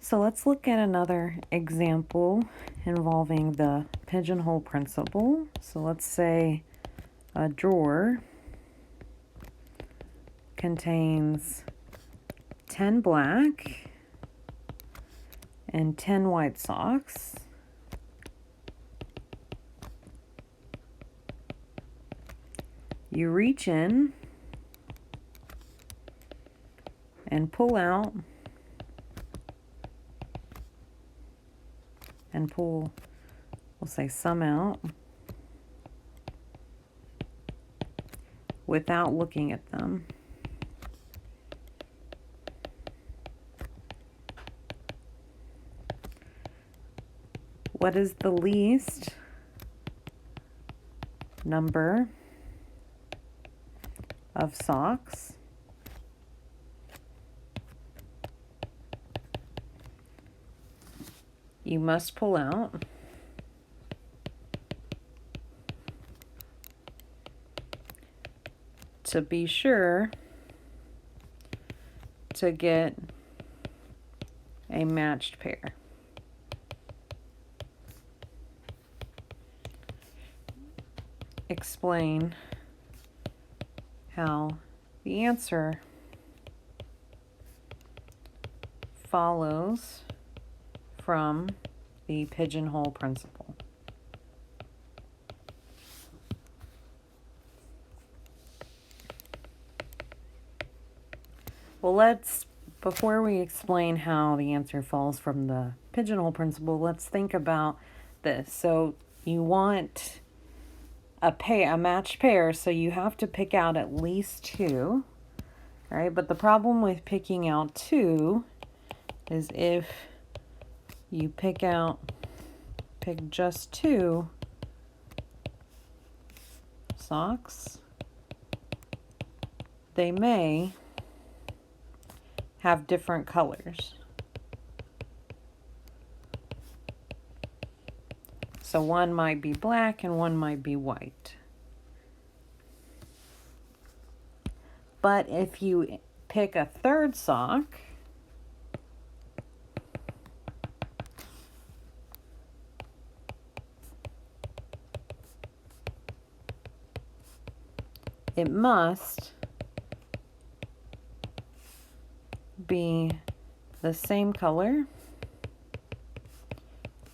So let's look at another example involving the pigeonhole principle. So let's say a drawer contains 10 black and 10 white socks. You reach in and pull out and pull, we'll say some out, without looking at them. What is the least number of socks you must pull out to be sure to get a matched pair? Explain how the answer follows from the pigeonhole principle. Well, before we explain how the answer follows from the pigeonhole principle, let's think about this. So you want a matched pair, so you have to pick out at least two, right? But the problem with picking out two is if you pick just two socks, they may have different colors. So one might be black and one might be white. But if you pick a third sock, it must be the same color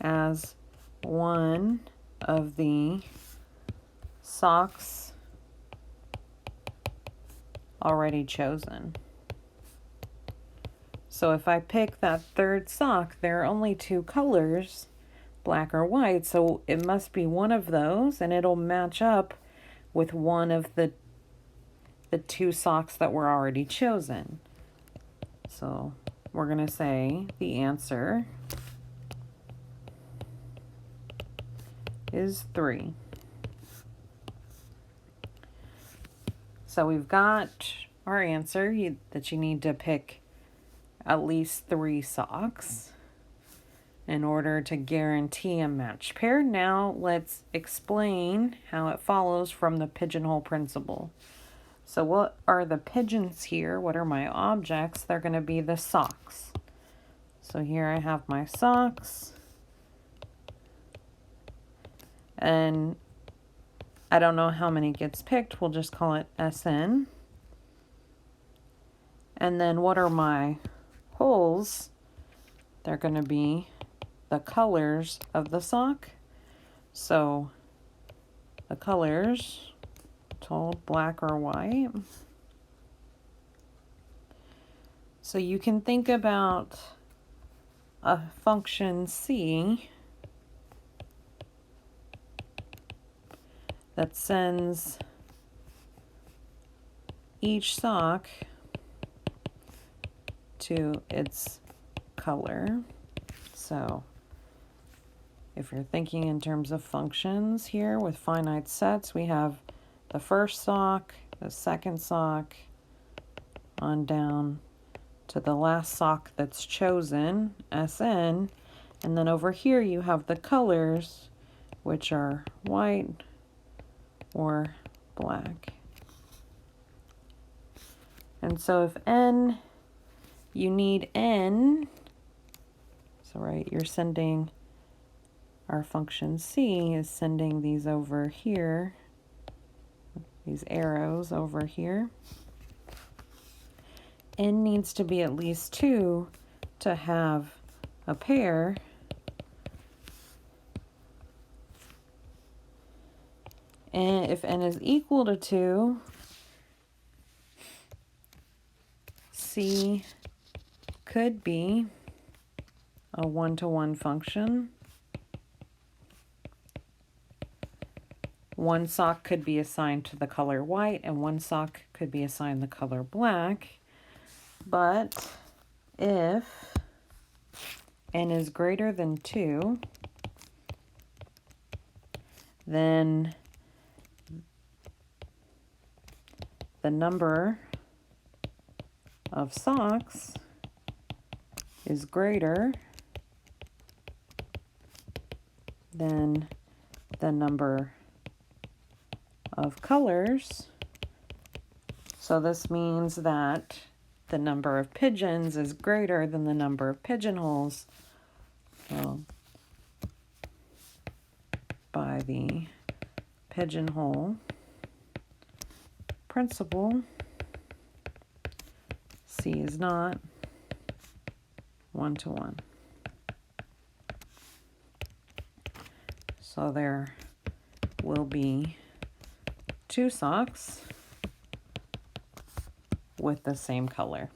as one of the socks already chosen. So if I pick that third sock, there are only two colors, black or white, so it must be one of those, and it'll match up with one of the two socks that were already chosen. So we're going to say the answer is 3. So we've got our answer that you need to pick at least 3 socks in order to guarantee a matched pair. Now let's explain how it follows from the pigeonhole principle. So what are the pigeons here? What are my objects? They're going to be the socks. So here I have my socks. And I don't know how many gets picked. We'll just call it SN. And then what are my holes? They're going to be the colors of the sock. So the colors, told black or white. So you can think about a function C that sends each sock to its color. So if you're thinking in terms of functions here with finite sets, we have the first sock, the second sock, on down to the last sock that's chosen, SN, and then over here you have the colors, which are white or black. And so if N, you need N So, right, you're sending, our function C is sending these over here, these arrows over here. N needs to be at least 2 to have a pair. And if n is equal to 2, C could be a one-to-one function. One sock could be assigned to the color white and one sock could be assigned the color black. But if n is greater than 2, then the number of socks is greater than the number of colors. So this means that the number of pigeons is greater than the number of pigeonholes. So by the pigeonhole principle, C is not one-to-one. So there will be 2 socks with the same color.